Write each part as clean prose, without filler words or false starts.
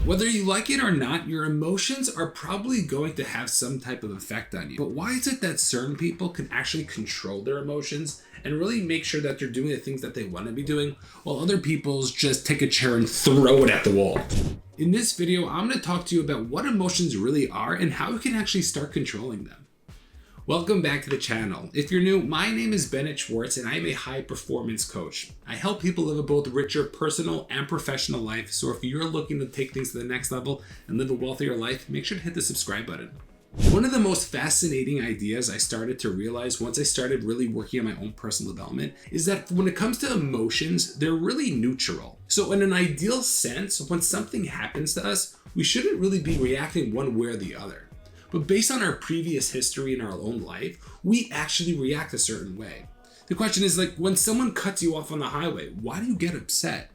Whether you like it or not, your emotions are probably going to have some type of effect on you. But why is it that certain people can actually control their emotions and really make sure that they're doing the things that they want to be doing, while other people's just take a chair and throw it at the wall? In this video, I'm going to talk to you about what emotions really are and how you can actually start controlling them. Welcome back to the channel. If you're new, my name is Bennett Schwartz and I'm a high performance coach. I help people live a both richer personal and professional life. So if you're looking to take things to the next level and live a wealthier life, make sure to hit the subscribe button. One of the most fascinating ideas I started to realize once I started really working on my own personal development is that when it comes to emotions, they're really neutral. So in an ideal sense, when something happens to us, we shouldn't really be reacting one way or the other. But based on our previous history in our own life, we actually react a certain way. The question is, like, when someone cuts you off on the highway, why do you get upset?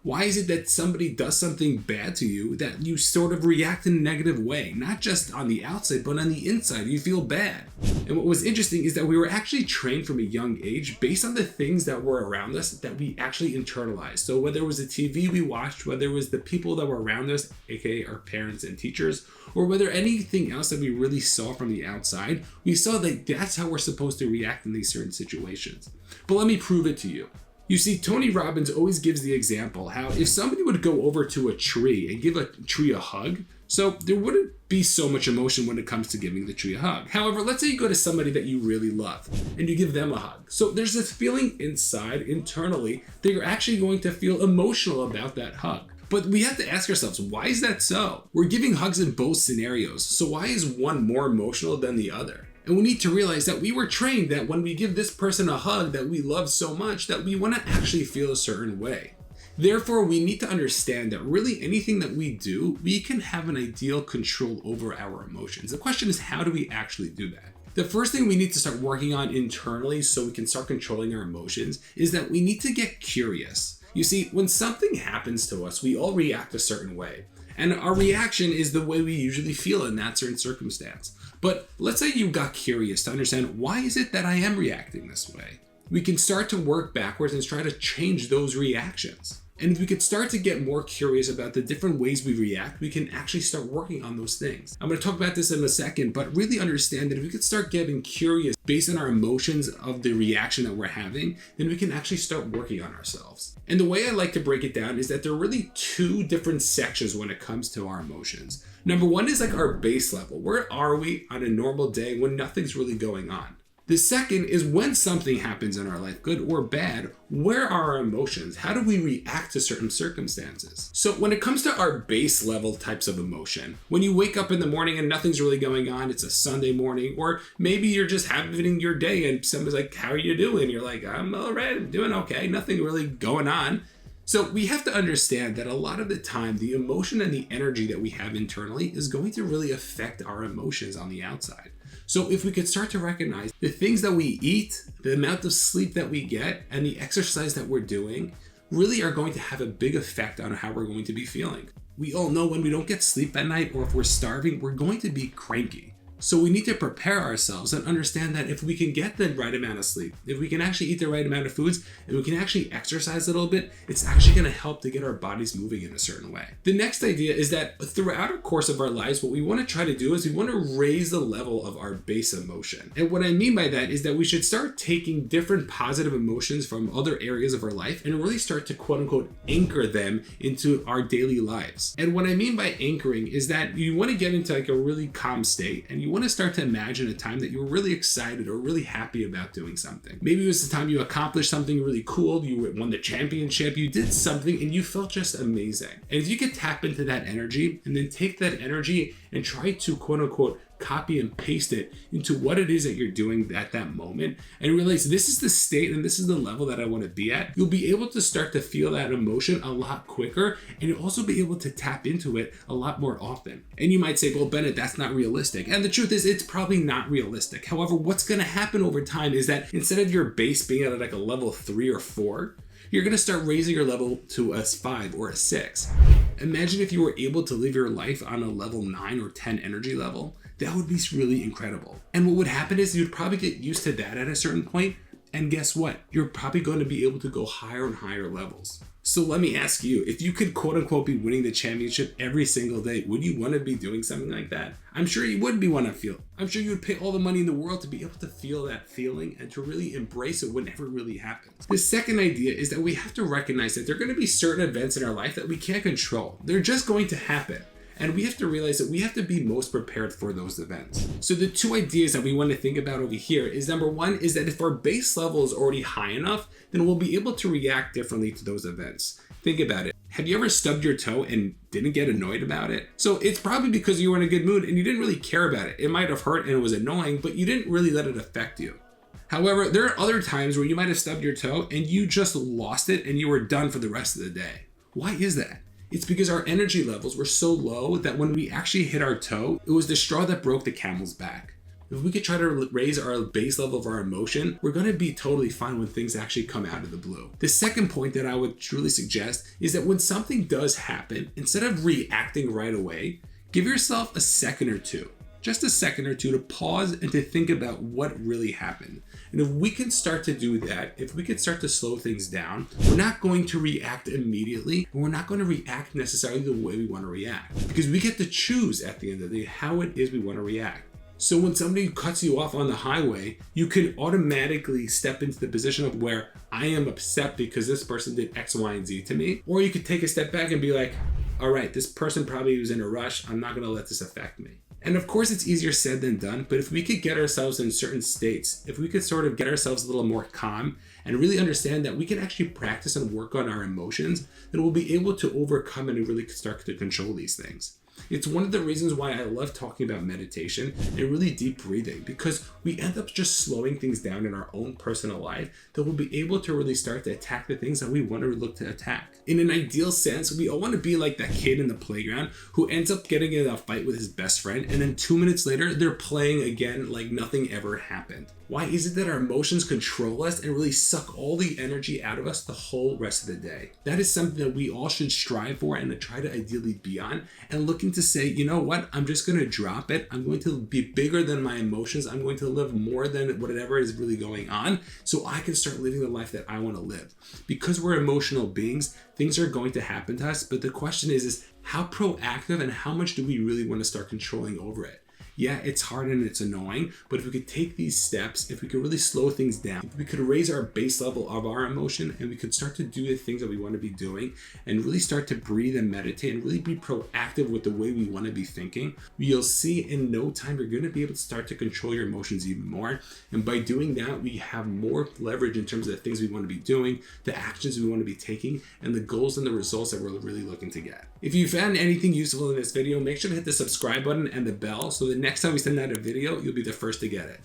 Why is it that somebody does something bad to you that you sort of react in a negative way? Not just on the outside, but on the inside, you feel bad. And what was interesting is that we were actually trained from a young age based on the things that were around us that we actually internalized. So whether it was the TV we watched, whether it was the people that were around us, aka our parents and teachers, or whether anything else that we really saw from the outside, we saw that that's how we're supposed to react in these certain situations. But let me prove it to you. You see, Tony Robbins always gives the example how if somebody would go over to a tree and give a tree a hug, so there wouldn't be so much emotion when it comes to giving the tree a hug. However, let's say you go to somebody that you really love and you give them a hug. So there's this feeling inside, internally, that you're actually going to feel emotional about that hug. But we have to ask ourselves, why is that so? We're giving hugs in both scenarios, so why is one more emotional than the other? And we need to realize that we were trained that when we give this person a hug that we love so much, that we want to actually feel a certain way. Therefore, we need to understand that really anything that we do, we can have an ideal control over our emotions. The question is, how do we actually do that? The first thing we need to start working on internally so we can start controlling our emotions is that we need to get curious. You see, when something happens to us, we all react a certain way. And our reaction is the way we usually feel in that certain circumstance. But let's say you got curious to understand, why is it that I am reacting this way? We can start to work backwards and try to change those reactions. And if we could start to get more curious about the different ways we react, we can actually start working on those things. I'm going to talk about this in a second, but really understand that if we could start getting curious based on our emotions of the reaction that we're having, then we can actually start working on ourselves. And the way I like to break it down is that there are really two different sections when it comes to our emotions. Number one is like our base level. Where are we on a normal day when nothing's really going on? The second is when something happens in our life, good or bad, where are our emotions? How do we react to certain circumstances? So when it comes to our base level types of emotion, when you wake up in the morning and nothing's really going on, it's a Sunday morning, or maybe you're just having your day and somebody's like, how are you doing? You're like, I'm all right, I'm doing okay, nothing really going on. So we have to understand that a lot of the time, the emotion and the energy that we have internally is going to really affect our emotions on the outside. So if we could start to recognize the things that we eat, the amount of sleep that we get, and the exercise that we're doing really are going to have a big effect on how we're going to be feeling. We all know when we don't get sleep at night or if we're starving, we're going to be cranky. So we need to prepare ourselves and understand that if we can get the right amount of sleep, if we can actually eat the right amount of foods, and we can actually exercise a little bit, it's actually going to help to get our bodies moving in a certain way. The next idea is that throughout our course of our lives, what we want to try to do is we want to raise the level of our base emotion. And what I mean by that is that we should start taking different positive emotions from other areas of our life and really start to quote unquote anchor them into our daily lives. And what I mean by anchoring is that you want to get into like a really calm state and you want to start to imagine a time that you were really excited or really happy about doing something. Maybe it was the time you accomplished something really cool, you won the championship, you did something and you felt just amazing. And if you could tap into that energy and then take that energy and try to quote unquote copy and paste it into what it is that you're doing at that moment and realize this is the state and this is the level that I want to be at, you'll be able to start to feel that emotion a lot quicker and you'll also be able to tap into it a lot more often. And you might say, well, Bennett, that's not realistic. And the truth is, it's probably not realistic. However, what's going to happen over time is that instead of your base being at like a level 3 or 4, you're going to start raising your level to a 5 or a 6. Imagine if you were able to live your life on a level 9 or 10 energy level. That would be really incredible. And what would happen is you'd probably get used to that at a certain point. And guess what? You're probably going to be able to go higher and higher levels. So let me ask you, if you could quote unquote be winning the championship every single day, would you want to be doing something like that? I'm sure you would I'm sure you would pay all the money in the world to be able to feel that feeling and to really embrace it whenever it really happens. The second idea is that we have to recognize that there are going to be certain events in our life that we can't control. They're just going to happen. And we have to realize that we have to be most prepared for those events. So the two ideas that we want to think about over here is, number one, is that if our base level is already high enough, then we'll be able to react differently to those events. Think about it. Have you ever stubbed your toe and didn't get annoyed about it? So it's probably because you were in a good mood and you didn't really care about it. It might have hurt and it was annoying, but you didn't really let it affect you. However, there are other times where you might have stubbed your toe and you just lost it and you were done for the rest of the day. Why is that? It's because our energy levels were so low that when we actually hit our toe, it was the straw that broke the camel's back. If we could try to raise our base level of our emotion, we're going to be totally fine when things actually come out of the blue. The second point that I would truly suggest is that when something does happen, instead of reacting right away, give yourself a second or two. Just a second or two to pause and to think about what really happened. And if we can start to do that, if we can start to slow things down, we're not going to react immediately, and we're not going to react necessarily the way we want to react. Because we get to choose at the end of the day how it is we want to react. So when somebody cuts you off on the highway, you can automatically step into the position of where I am upset because this person did X, Y, and Z to me. Or you could take a step back and be like, all right, this person probably was in a rush. I'm not going to let this affect me. And of course, it's easier said than done, but if we could get ourselves in certain states, if we could sort of get ourselves a little more calm and really understand that we can actually practice and work on our emotions, then we'll be able to overcome and really start to control these things. It's one of the reasons why I love talking about meditation and really deep breathing, because we end up just slowing things down in our own personal life that we'll be able to really start to attack the things that we want to look to attack. In an ideal sense, we all want to be like that kid in the playground who ends up getting in a fight with his best friend, and then 2 minutes later, they're playing again like nothing ever happened. Why is it that our emotions control us and really suck all the energy out of us the whole rest of the day? That is something that we all should strive for and to try to ideally be on, and looking to say, you know what, I'm just going to drop it. I'm going to be bigger than my emotions. I'm going to live more than whatever is really going on so I can start living the life that I want to live. Because we're emotional beings, things are going to happen to us, but the question is how proactive and how much do we really want to start controlling over it? Yeah, it's hard and it's annoying, but if we could take these steps, if we could really slow things down, if we could raise our base level of our emotion, and we could start to do the things that we want to be doing and really start to breathe and meditate and really be proactive with the way we want to be thinking, you'll see in no time you're going to be able to start to control your emotions even more. And by doing that, we have more leverage in terms of the things we want to be doing, the actions we want to be taking, and the goals and the results that we're really looking to get. If you found anything useful in this video, make sure to hit the subscribe button and the bell so the next time we send out a video, you'll be the first to get it.